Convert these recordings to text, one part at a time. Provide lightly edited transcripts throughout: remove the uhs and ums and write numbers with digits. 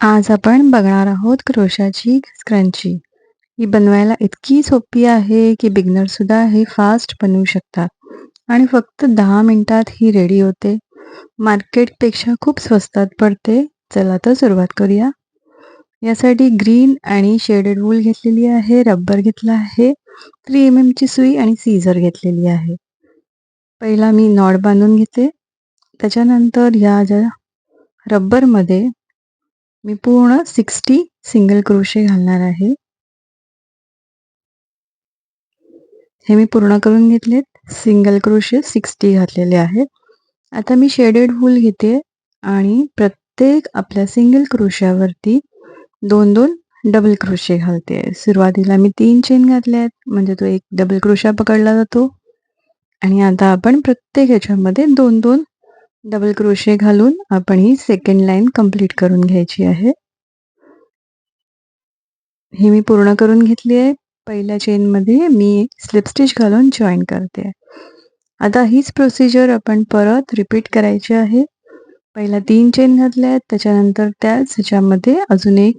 आज आपण बघणार आहोत क्रोशाची स्क्रंची. ही बनवायला इतकी सोपी आहे की बिगनर सुद्धा हे फास्ट बनवू शकतात आणि फक्त 10 मिनिटात ही रेडी होते. मार्केटपेक्षा खूप स्वस्तात पडते. चला तर सुरुवात करूया. यासाठी ग्रीन आणि शेडेड वूल घेतलेली आहे, रबर घेतला आहे, 3 mm ची सुई आणि सीझर घेतलेली आहे. पहिला मी नॉट बांधून घेते. त्याच्यानंतर या ज्या रबरमध्ये मी पूर्ण 60 सिंगल क्रोशे घालणार आहे. हे मी पूर्ण करून घेतलेत. सिंगल क्रोशे 60 घातलेले आहेत. आता मी शेडेड वूल घेते आणि प्रत्येक आपल्या सिंगल क्रोशावरती 2-2 डबल क्रोशे घालते. सुरुवातीला मी 3 चेन घातल्या आहेत, म्हणजे तो एक डबल क्रोशा पकडला जातो. आणि आता आपण प्रत्येक ह्याच्यामध्ये 2-2 डबल क्रोशे घालून आपण ही सेकंड लाईन कंप्लीट करून घ्यायची आहे. ही मी पूर्ण करून घेतली आहे. पहिल्या चेनमध्ये मी स्लिप स्टिच घालून जॉईन करते. आता हीच प्रोसिजर आपण परत रिपीट करायची आहे. पहिला 3 चेन घातल्या आहेत, त्याच्यानंतर त्याच ह्याच्यामध्ये अजून एक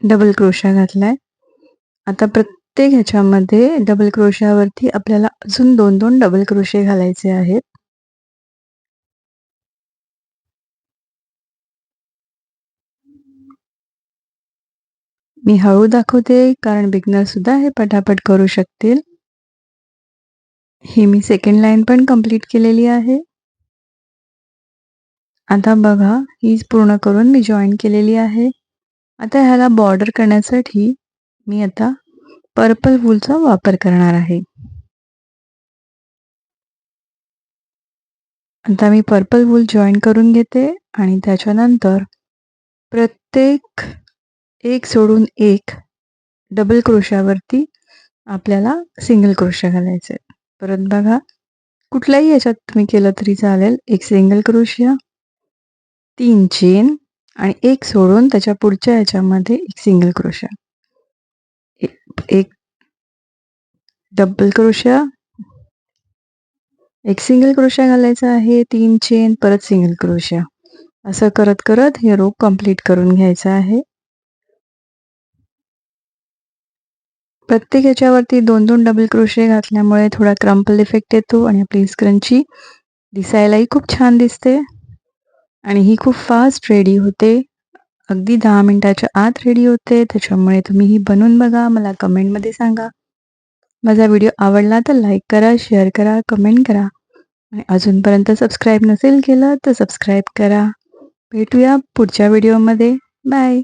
डबल क्रोशा घातलाय. आता प्रत्येक ह्याच्यामध्ये डबल क्रोशावरती आपल्याला अजून 2-2 डबल क्रोशे घालायचे आहेत. मी हळू दाखवते कारण बिगनर सुद्धा हे पटापट करू शकतील. ही मी सेकंड लाईन पण कंप्लीट केलेली आहे. आता बघा, हीच पूर्ण करून मी जॉईन केलेली आहे. आता ह्याला बॉर्डर करण्यासाठी मी आता पर्पल वूलचा वापर करणार आहे. आता मी पर्पल वूल जॉईन करून घेते आणि त्याच्यानंतर प्रत्येक एक सोडून एक डबल क्रोशावरती आपल्याला सिंगल क्रोशा घालायचे. परत बघा, कुठल्याही याच्यात तुम्ही केलं तरी चालेल. एक सिंगल क्रोशिया, 3 चेन आणि एक सोडून त्याच्या पुढच्या ह्याच्यामध्ये एक सिंगल क्रोशा, एक डबल क्रोशा, एक सिंगल क्रोशा घालायचा आहे, 3 चेन, परत सिंगल क्रोशा. असं करत करत हे रो कंप्लीट करून घ्यायचं आहे. प्रत्येक ह्याच्यावरती 2-2 डबल क्रोशे घातल्यामुळे थोडा क्रम्पल इफेक्ट येतो आणि आपली स्क्रंची दिसायलाही खूप छान दिसते आणि ही खूप फास्ट रेडी होते. अगदी 10 मिनिटाच्या आत रेडी होते. त्याच्यामुळे तुम्ही ही बनवून बघा. मला कमेंटमध्ये सांगा. माझा व्हिडिओ आवडला तर लाईक करा, शेअर करा, कमेंट करा आणि अजूनपर्यंत सबस्क्राईब नसेल केलं तर सबस्क्राईब करा. भेटूया पुढच्या व्हिडिओमध्ये. बाय.